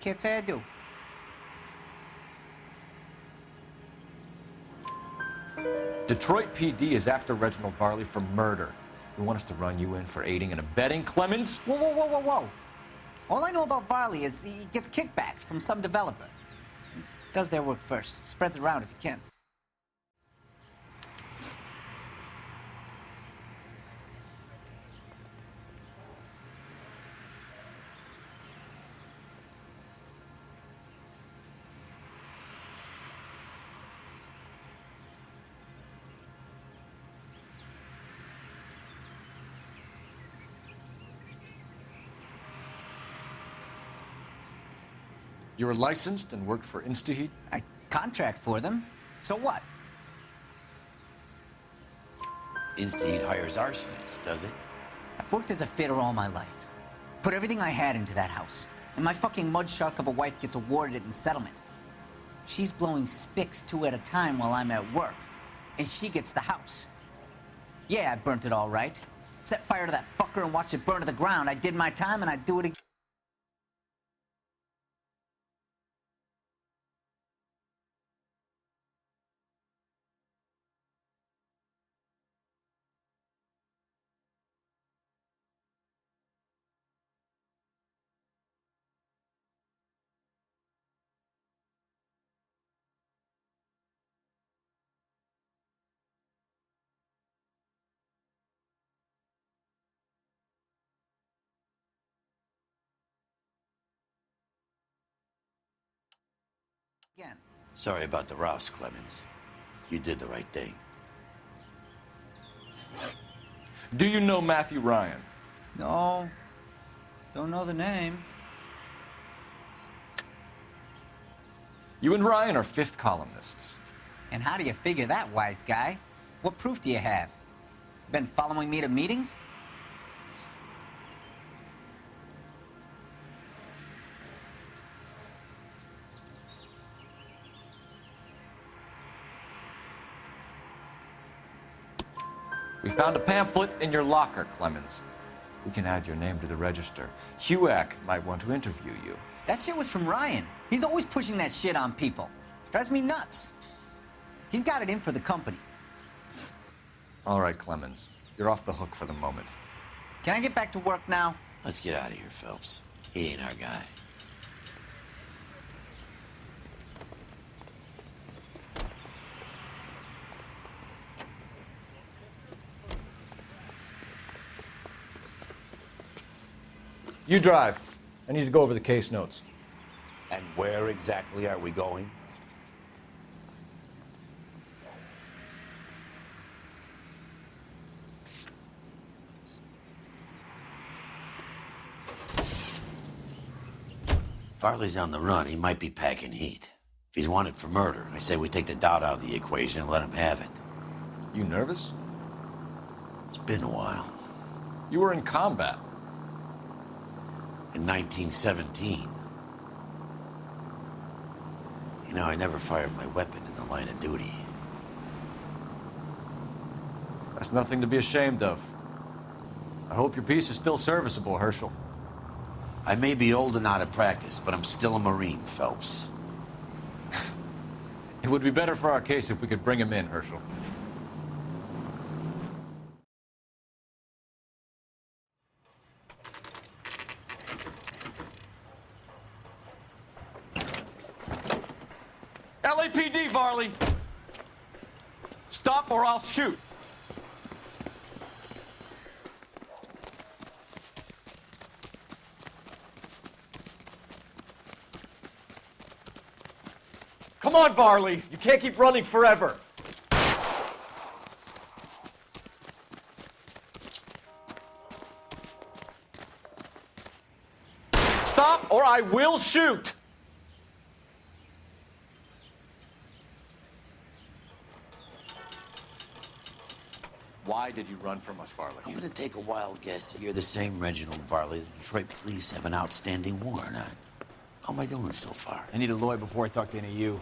Can't say I do. Detroit PD is after Reginald Varley for murder. You want us to run you in for aiding and abetting, Clemens? Whoa, whoa, whoa, whoa, whoa. All I know about Varley is he gets kickbacks from some developer. He does their work first. Spreads it around if he can. You were licensed and worked for InstaHeat? I contract for them. So what? InstaHeat hires arsonists, does it? I've worked as a fitter all my life. Put everything I had into that house. And my fucking mudshark of a wife gets awarded it in settlement. She's blowing spics 2 at a time while I'm at work. And she gets the house. Yeah, I burnt it all right. Set fire to that fucker and watched it burn to the ground. I did my time and I'd do it again. Again. Sorry about the Rouse, Clemens. You did the right thing. Do you know Matthew Ryan? No. Don't know the name. You and Ryan are fifth columnists. And how do you figure that, wise guy? What proof do you have? Been following me to meetings? We found a pamphlet in your locker, Clemens. We can add your name to the register. HUAC might want to interview you. That shit was from Ryan. He's always pushing that shit on people. Drives me nuts. He's got it in for the company. All right, Clemens. You're off the hook for the moment. Can I get back to work now? Let's get out of here, Phelps. He ain't our guy. You drive. I need to go over the case notes. And where exactly are we going? Farley's on the run. He might be packing heat. If he's wanted for murder, I say we take the doubt out of the equation and let him have it. You nervous? It's been a while. You were in combat. In 1917. You know, I never fired my weapon in the line of duty. That's nothing to be ashamed of. I hope your piece is still serviceable, Herschel. I may be old and out of practice, but I'm still a Marine, Phelps. It would be better for our case if we could bring him in, Herschel. LAPD, Varley! Stop or I'll shoot! Come on, Varley! You can't keep running forever! Stop or I will shoot! Why did you run from us, Varley? I'm gonna take a wild guess that you're the same Reginald Varley the Detroit police have an outstanding warrant on. How am I doing so far? I need a lawyer before I talk to any of you.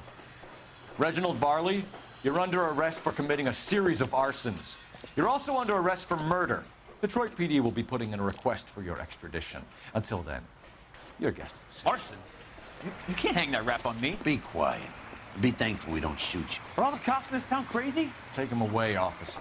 Reginald Varley, you're under arrest for committing a series of arsons. You're also under arrest for murder. Detroit PD will be putting in a request for your extradition. Until then, you're guest of the city. Arson? You can't hang that rap on me. Be quiet. Be thankful we don't shoot you. Are all the cops in this town crazy? Take him away, officer.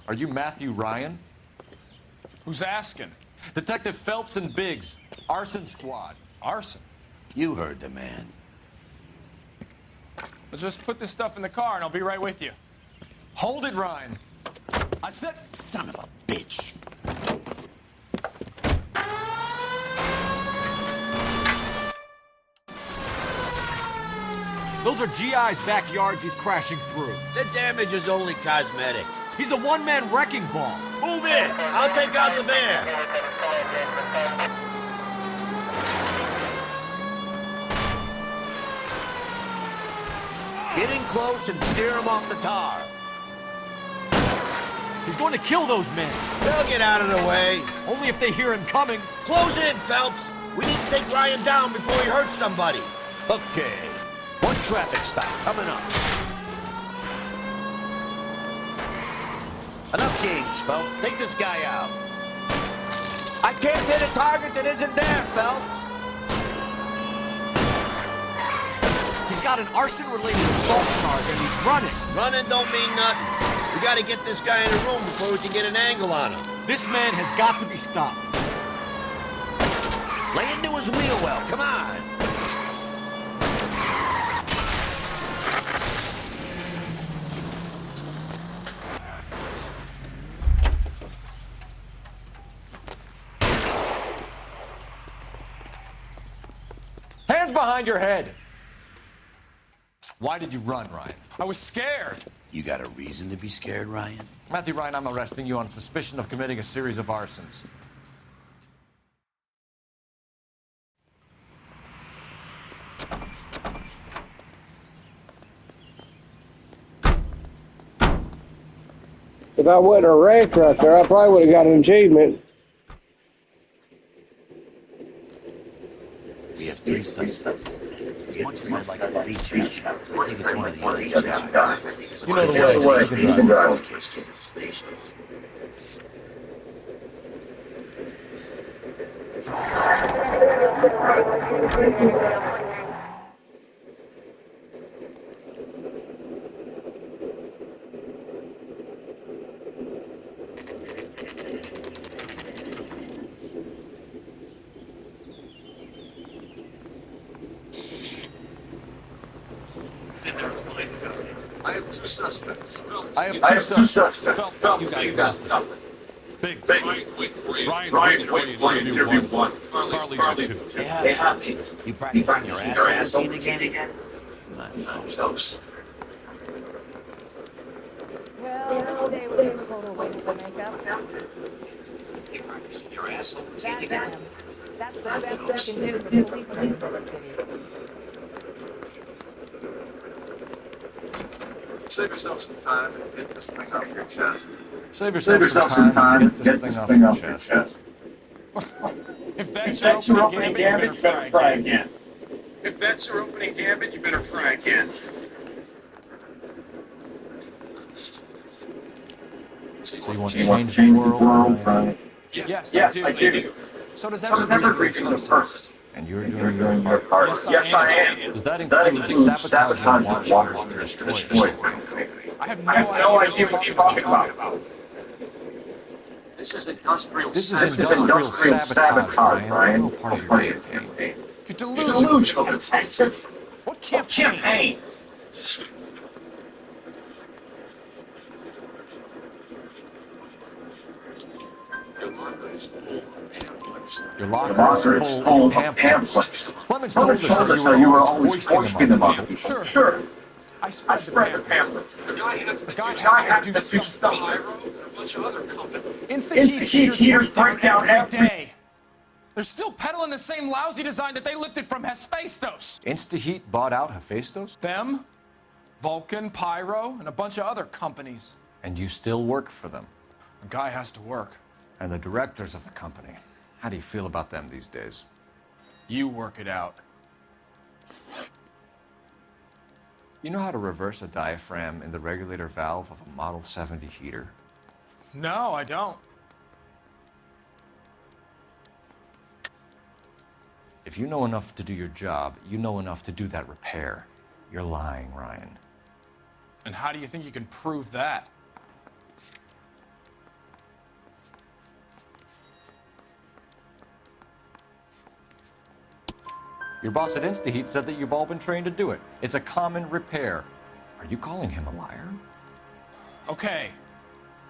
Are you Matthew Ryan? Who's asking? Detective Phelps and Biggs, arson squad. Arson? You heard the man. Let's just put this stuff in the car and I'll be right with you. Hold it, Ryan. I said... Son of a bitch. Those are GI's backyards he's crashing through. The damage is only cosmetic. He's a one-man wrecking ball. Move in. I'll take out the van. Get in close and steer him off the tar. He's going to kill those men. They'll get out of the way. Only if they hear him coming. Close in, Phelps. We need to take Ryan down before he hurts somebody. Okay. One traffic stop coming up. Enough games, Phelps. Take this guy out. I can't hit a target that isn't there, Phelps. He's got an arson-related assault charge and he's running. Running don't mean nothing. We gotta get this guy in a room before we can get an angle on him. This man has got to be stopped. Lay into his wheel well. Come on. Hands behind your head! Why did you run, Ryan? I was scared. You got a reason to be scared, Ryan? Matthew Ryan, I'm arresting you on suspicion of committing a series of arsons. If I wasn't a wreck right there, I probably would have got an achievement. We have three suspects. As much as I'd like to beat you, I think it's one of the other two guys. You know the way. You can drive this case. I have two suspects. I have two suspects. Phelps, you got it. Biggs. Ryan's waiting for you to interview one. Farley's with two. They have these. You practicing your asshole routine again? Come on, Phelps. Well, this day was a total waste of makeup. You practicing your asshole routine That's again? him. That's the best we can do for policemen in this city. Save yourself some time and get this thing off your chest. Save yourself some time and get this thing off your chest. If that's your opening gambit, you better try again. If that's your opening gambit, you better try again. So you want to change the world, Ryan? Yes, I do. So does Every reasonable person. And you're doing your part. Yes, I am. Does that include sabotaging water to destroy it? I have No idea what you're talking about. This is industrial sabotage, Ryan. It's all part of your campaign. You're delusional, detective. What campaign? Your mother is full of Your locker is full of pamphlets. Clemens told us that you were always foisting them on people. Sure. I spread the pamphlets. The guy has to do something. Pyro and a bunch of other companies. Insta-heat heaters break down every day. They're still peddling the same lousy design that they lifted from Hephaestus. InstaHeat bought out Hephaestus? Them, Vulcan, Pyro, and a bunch of other companies. And you still work for them. A guy has to work. And the directors of the company. How do you feel about them these days? You work it out. You know how to reverse a diaphragm in the regulator valve of a Model 70 heater? No, I don't. If you know enough to do your job, you know enough to do that repair. You're lying, Ryan. And how do you think you can prove that? Your boss at InstaHeat said that you've all been trained to do it. It's a common repair. Are you calling him a liar? Okay,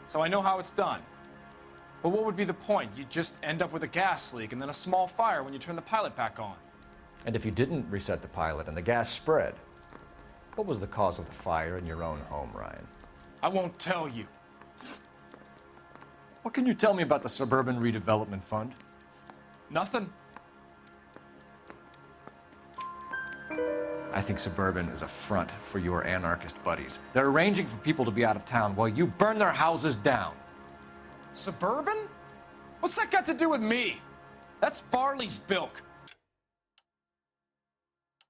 so I know how it's done. But what would be the point? You just end up with a gas leak and then a small fire when you turn the pilot back on. And if you didn't reset the pilot and the gas spread, what was the cause of the fire in your own home, Ryan? I won't tell you. What can you tell me about the Suburban Redevelopment Fund? Nothing. I think Suburban is a front for your anarchist buddies. They're arranging for people to be out of town while you burn their houses down. Suburban? What's that got to do with me? That's Farley's bilk.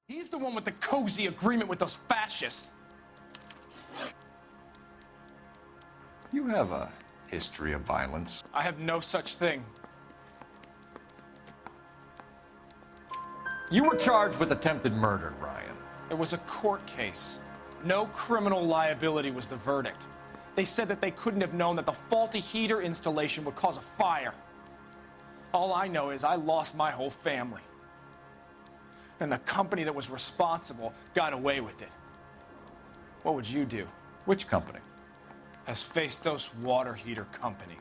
He's the one with the cozy agreement with those fascists. You have a history of violence. I have no such thing. You were charged with attempted murder, Ryan. It was a court case. No criminal liability was the verdict. They said that they couldn't have known that the faulty heater installation would cause a fire. All I know is I lost my whole family. And the company that was responsible got away with it. What would you do? Which company? Hephaestus Water Heater Company.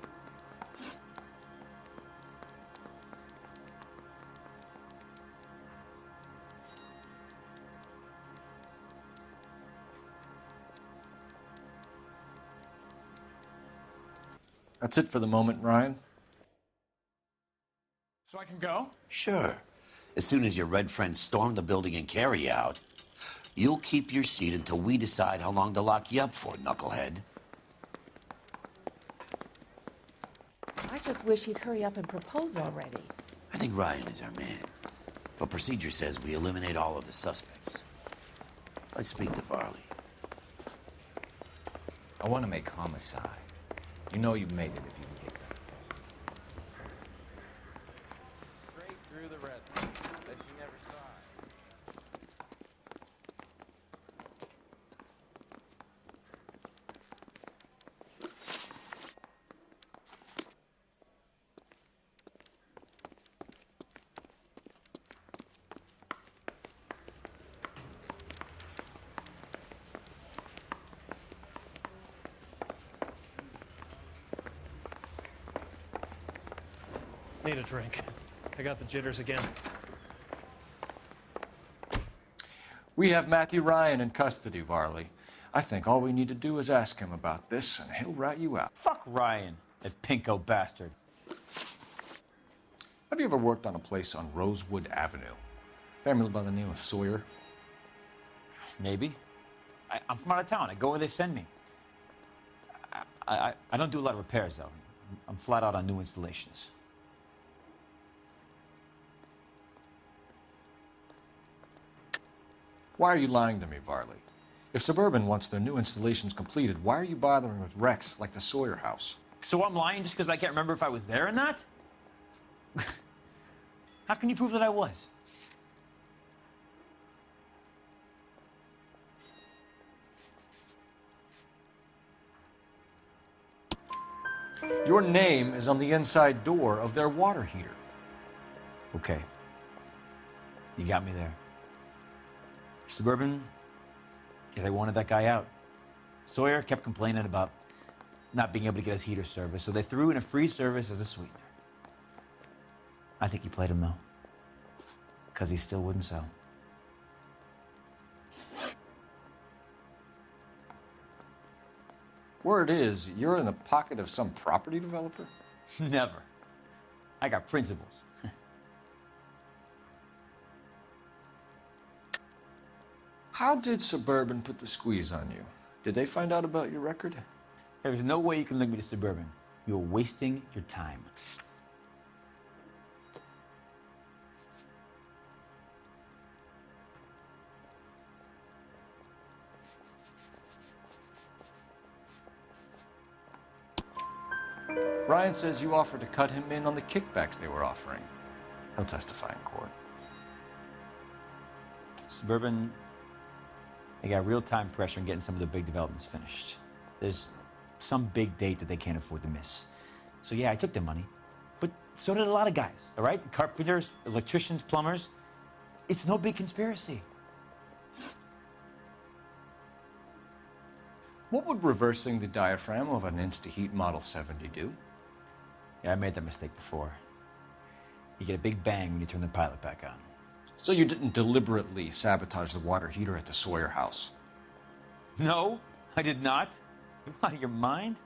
That's it for the moment, Ryan. So I can go? Sure. As soon as your red friends storm the building and carry out, you'll keep your seat until we decide how long to lock you up for, knucklehead. I just wish he'd hurry up and propose already. I think Ryan is our man. But procedure says we eliminate all of the suspects. Let's speak to Varley. I want to make homicide. You know you've made it if you can get that. Straight through the red line. Said she never saw it. Need a drink. I got the jitters again. We have Matthew Ryan in custody, Varley. I think all we need to do is ask him about this, and he'll rat you out. Fuck Ryan, that pinko bastard. Have you ever worked on a place on Rosewood Avenue? Family by the name of Sawyer? Maybe. I'm from out of town. I go where they send me. I don't do a lot of repairs, though. I'm flat out on new installations. Why are you lying to me, Varley? If Suburban wants their new installations completed, why are you bothering with wrecks like the Sawyer house? So I'm lying just because I can't remember if I was there or not? How can you prove that I was? Your name is on the inside door of their water heater. Okay. You got me there. Suburban, yeah, they wanted that guy out. Sawyer kept complaining about not being able to get his heater service, so they threw in a free service as a sweetener. I think you played him, though. Because he still wouldn't sell. Word is, you're in the pocket of some property developer? Never. I got principles. How did Suburban put the squeeze on you? Did they find out about your record? There's no way you can link me to Suburban. You're wasting your time. Ryan says you offered to cut him in on the kickbacks they were offering. He'll testify in court. Suburban, they got real time pressure on getting some of the big developments finished. There's some big date that they can't afford to miss. So yeah, I took their money, but so did a lot of guys, all right? Carpenters, electricians, plumbers. It's no big conspiracy. What would reversing the diaphragm of an Insta-Heat Model 70 do? Yeah, I made that mistake before. You get a big bang when you turn the pilot back on. So you didn't deliberately sabotage the water heater at the Sawyer house? No, I did not. You out of your mind?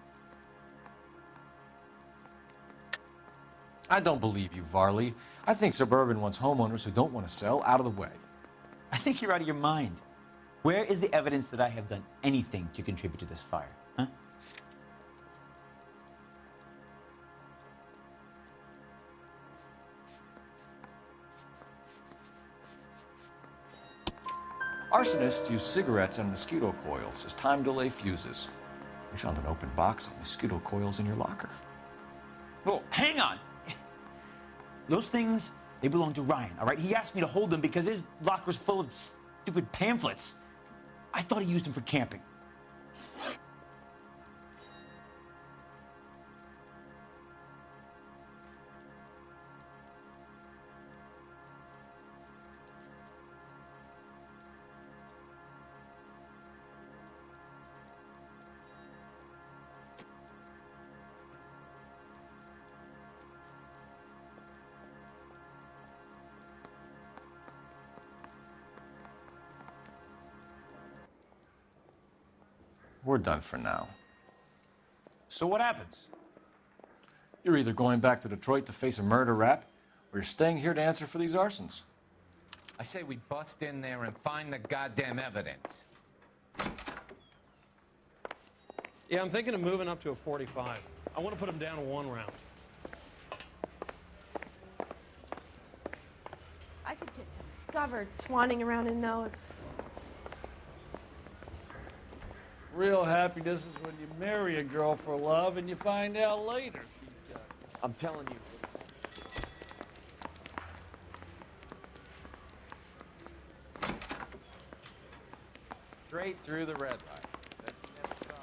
I don't believe you, Varley. I think Suburban wants homeowners who don't want to sell out of the way. I think you're out of your mind. Where is the evidence that I have done anything to contribute to this fire? Huh? Arsonists use cigarettes and mosquito coils as time delay fuses. We found an open box of mosquito coils in your locker. Oh, hang on. Those things, they belong to Ryan, all right? He asked me to hold them because his locker's full of stupid pamphlets. I thought he used them for camping. We're done for now. So what happens? You're either going back to Detroit to face a murder rap, or you're staying here to answer for these arsons. I say we bust in there and find the goddamn evidence. Yeah, I'm thinking of moving up to a 45. I want to put him down to 1 round. I could get discovered swanning around in those. Real happiness is when you marry a girl for love and you find out later she's got it. I'm telling you. Straight through the red light. Said you never saw it.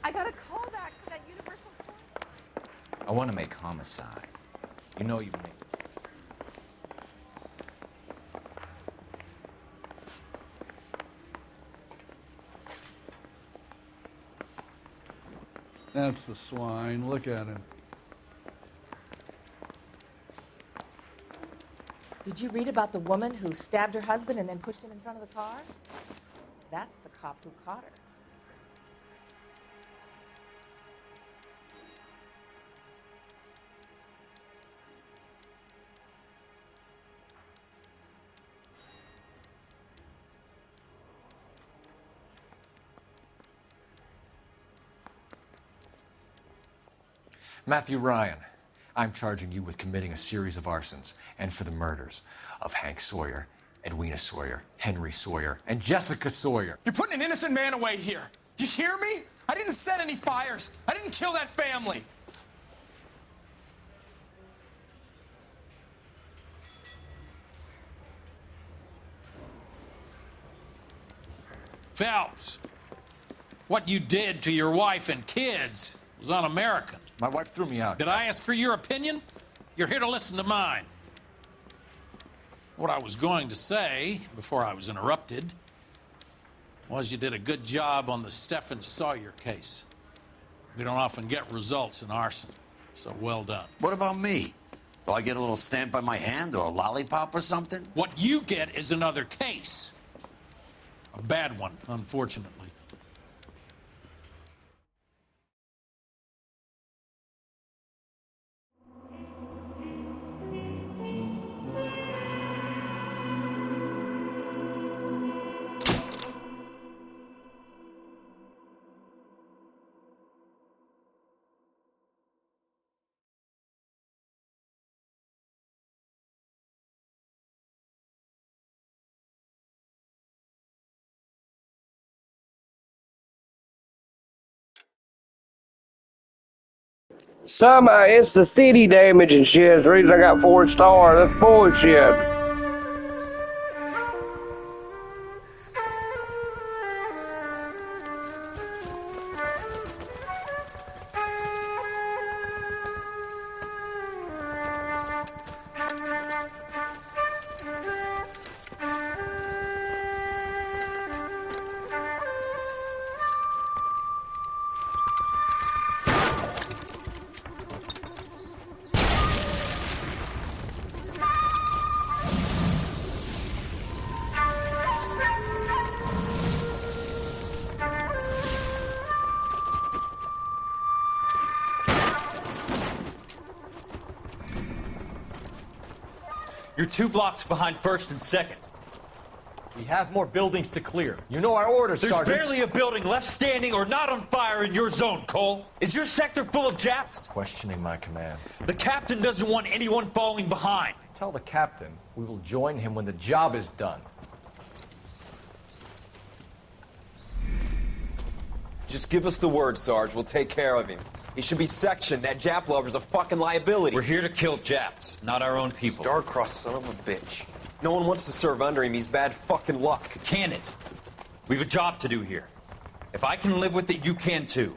I got a call back for that Universal Code. I want to make homicide. You know you made it. That's the swine. Look at him. Did you read about the woman who stabbed her husband and then pushed him in front of the car? That's the cop who caught her. Matthew Ryan, I'm charging you with committing a series of arsons and for the murders of Hank Sawyer, Edwina Sawyer, Henry Sawyer, and Jessica Sawyer. You're putting an innocent man away here. You hear me? I didn't set any fires. I didn't kill that family. Phelps, What you did to your wife and kids was un-American. My wife threw me out. Did I ask for your opinion? You're here to listen to mine. What I was going to say, before I was interrupted, was you did a good job on the Stephen Sawyer case. We don't often get results in arson, so well done. What about me? Do I get a little stamp by my hand or a lollipop or something? What you get is another case. A bad one, unfortunately. It's the city damage and shit. That's the reason I got 4 stars. That's bullshit. You're 2 blocks behind 1st and 2nd. We have more buildings to clear. You know our orders, There's Sergeant. barely a building left standing or not on fire in your zone, Cole. Is your sector full of Japs? Questioning my command. The captain doesn't want anyone falling behind. Tell the captain we will join him when the job is done. Just give us the word, Sarge. We'll take care of him. He should be sectioned. That Jap lover's a fucking liability. We're here to kill Japs, not our own people. Star-crossed son of a bitch. No one wants to serve under him. He's bad fucking luck. Can it? We've a job to do here. If I can live with it, you can too.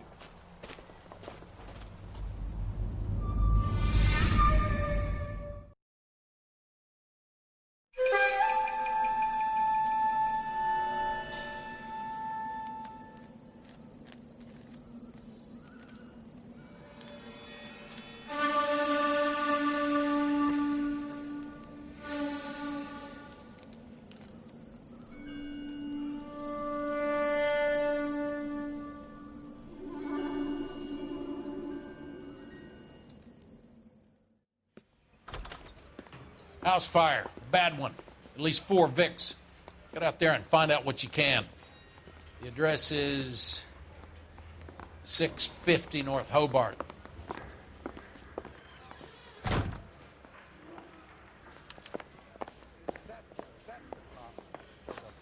House fire. Bad one. At least 4 Vicks. Get out there and find out what you can. The address is 650 North Hobart.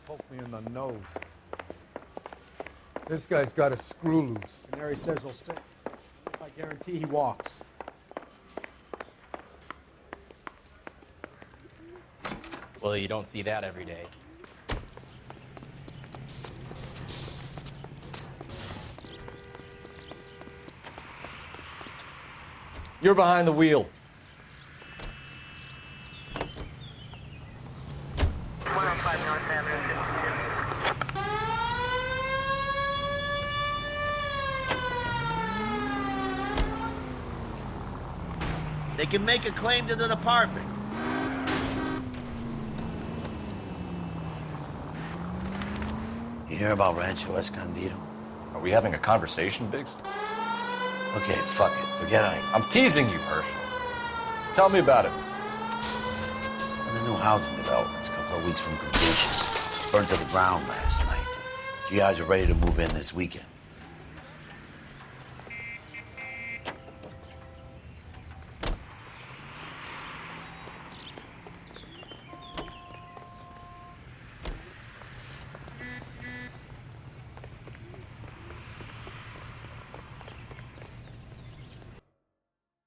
Poke me in the nose. This guy's got a screw loose. Canary says he'll sit. I guarantee he walks. Well, you don't see that every day. You're behind the wheel. They can make a claim to the department. You hear about Rancho Escondido? Are we having a conversation, Biggs? Okay, fuck it. Forget I'm teasing you, Herschel. Tell me about it. And the new housing development's a couple of weeks from completion. Burned to the ground last night. GIs are ready to move in this weekend.